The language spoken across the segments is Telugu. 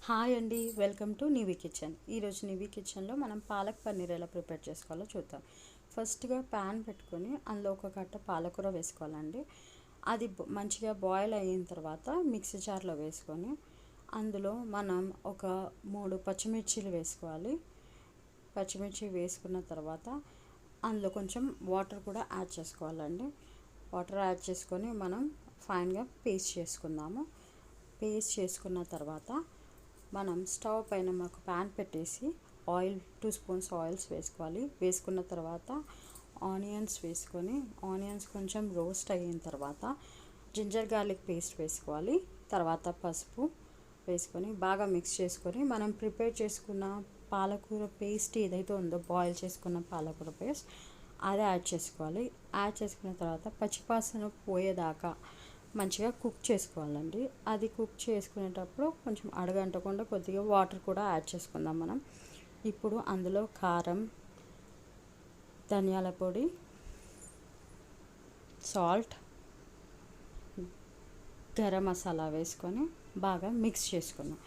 హాయ్ అండి, వెల్కమ్ టు నివీ కిచెన్. ఈరోజు నివీ కిచెన్లో మనం పాలక్ పన్నీర్ ఎలా ప్రిపేర్ చేసుకోవాలో చూద్దాం. ఫస్ట్గా ప్యాన్ పెట్టుకొని అందులో ఒక కట్ట పాలకూర వేసుకోవాలండి. అది మంచిగా బాయిల్ అయిన తర్వాత మిక్సీ జార్లో వేసుకొని అందులో మనం ఒక 3 పచ్చిమిర్చీలు వేసుకోవాలి. పచ్చిమిర్చి వేసుకున్న తర్వాత అందులో కొంచెం వాటర్ కూడా యాడ్ చేసుకోవాలండి. వాటర్ యాడ్ చేసుకొని మనం ఫైన్గా పేస్ట్ చేసుకుందాము. పేస్ట్ చేసుకున్న తర్వాత మనం స్టవ్ పైన ఒక ప్యాన్ పెట్టేసి 2 స్పూన్స్ ఆయిల్స్ వేసుకోవాలి. వేసుకున్న తర్వాత ఆనియన్స్ వేసుకొని ఆనియన్స్ కొంచెం రోస్ట్ అయిన తర్వాత జింజర్ గార్లిక్ పేస్ట్ వేసుకోవాలి. తర్వాత పసుపు వేసుకొని బాగా మిక్స్ చేసుకొని మనం ప్రిపేర్ చేసుకున్న పాలకూర పేస్ట్ ఏదైతే ఉందో బాయిల్ చేసుకున్న పాలకూర పేస్ట్ అది యాడ్ చేసుకోవాలి. యాడ్ చేసుకున్న తర్వాత పచ్చివాసన పోయేదాకా మంచిగా కుక్ చేసుకోవాలండి. అది కుక్ చేసుకునేటప్పుడు కొంచెం అడగంటకుండా కొద్దిగా వాటర్ కూడా యాడ్ చేసుకుందాం మనం. ఇప్పుడు అందులో కారం, ధనియాల పొడి, సాల్ట్, గరం మసాలా వేసుకొని బాగా మిక్స్ చేసుకుందాం.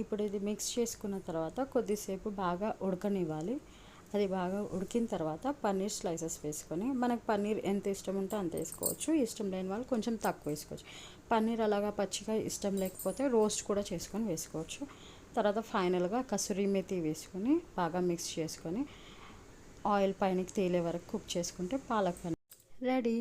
ఇప్పుడు ఇది మిక్స్ చేసుకున్న తర్వాత కొద్దిసేపు బాగా ఉడకనివ్వాలి. అది బాగా ఉడికిన తర్వాత పన్నీర్ స్లైసెస్ వేసుకొని మనకు పన్నీర్ ఎంత ఇష్టం ఉంటే అంత వేసుకోవచ్చు. ఇష్టం లేని వాళ్ళు కొంచెం తక్కువ వేసుకోవచ్చు. పన్నీర్ అలాగా పచ్చిగా ఇష్టం లేకపోతే రోస్ట్ కూడా చేసుకొని వేసుకోవచ్చు. తర్వాత ఫైనల్గా కసూరి మేతి వేసుకొని బాగా మిక్స్ చేసుకొని ఆయిల్ పైనకి తేలే వరకు కుక్ చేసుకుంటే పాలక్ పన్నీర్ రెడీ.